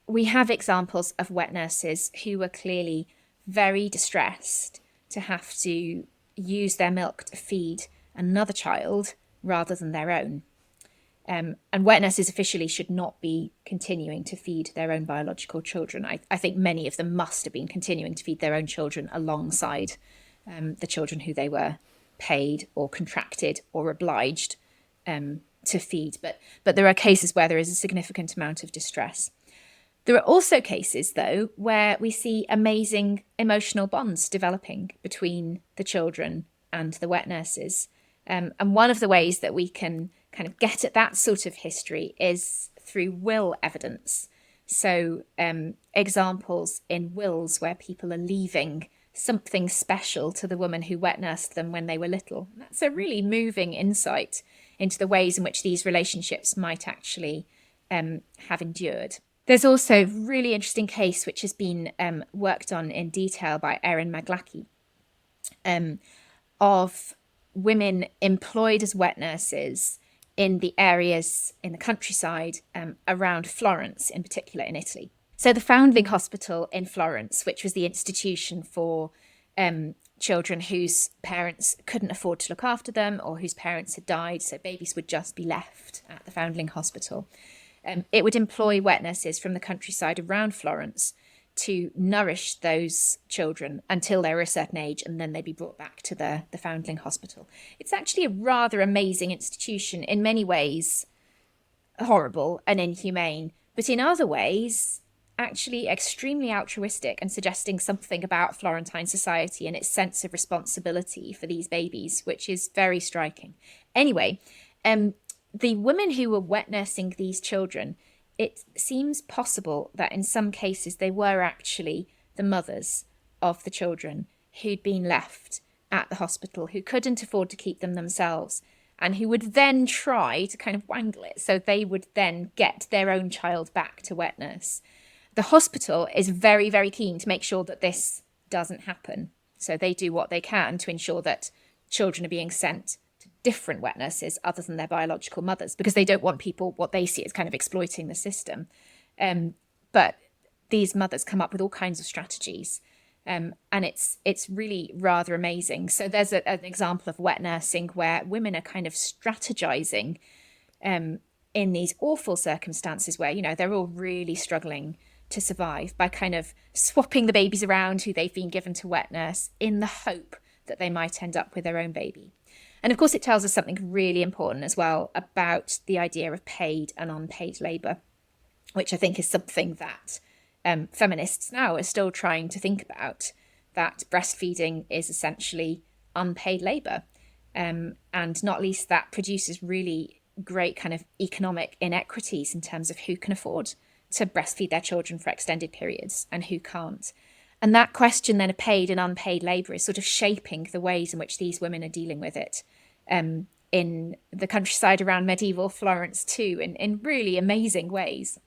we have examples of wet nurses who were clearly very distressed to have to use their milk to feed another child rather than their own. And wet nurses officially should not be continuing to feed their own biological children. I think many of them must have been continuing to feed their own children alongside the children who they were paid or contracted or obliged to feed. But there are cases where there is a significant amount of distress. There are also cases, though, where we see amazing emotional bonds developing between the children and the wet nurses. And one of the ways that we can kind of get at that sort of history is through will evidence. So examples in wills where people are leaving something special to the woman who wet nursed them when they were little. That's a really moving insight into the ways in which these relationships might actually have endured. There's also a really interesting case which has been worked on in detail by Erin Maglacki of women employed as wet nurses in the areas in the countryside around Florence, in particular in Italy. So the Foundling Hospital in Florence, which was the institution for children whose parents couldn't afford to look after them or whose parents had died, so babies would just be left at the Foundling Hospital. It would employ wet nurses from the countryside around Florence to nourish those children until they were a certain age, and then they'd be brought back to the Foundling Hospital. It's actually a rather amazing institution, in many ways horrible and inhumane, but in other ways actually extremely altruistic and suggesting something about Florentine society and its sense of responsibility for these babies, which is very striking. Anyway, the women who were wet nursing these children, it seems possible that in some cases they were actually the mothers of the children who'd been left at the hospital, who couldn't afford to keep them themselves, and who would then try to kind of wangle it so they would then get their own child back to wet nurse. The hospital is very, very keen to make sure that this doesn't happen. So they do what they can to ensure that children are being sent to different wet nurses other than their biological mothers, because they don't want people, what they see as kind of exploiting the system. But these mothers come up with all kinds of strategies. And it's really rather amazing. So there's an example of wet nursing where women are kind of strategizing in these awful circumstances where, you know, they're all really struggling to survive by kind of swapping the babies around who they've been given to wet nurse in the hope that they might end up with their own baby. And of course, it tells us something really important as well about the idea of paid and unpaid labour, which I think is something that feminists now are still trying to think about, that breastfeeding is essentially unpaid labour. And not least that produces really great kind of economic inequities in terms of who can afford to breastfeed their children for extended periods and who can't. And that question then of paid and unpaid labour is sort of shaping the ways in which these women are dealing with it in the countryside around medieval Florence too, in really amazing ways.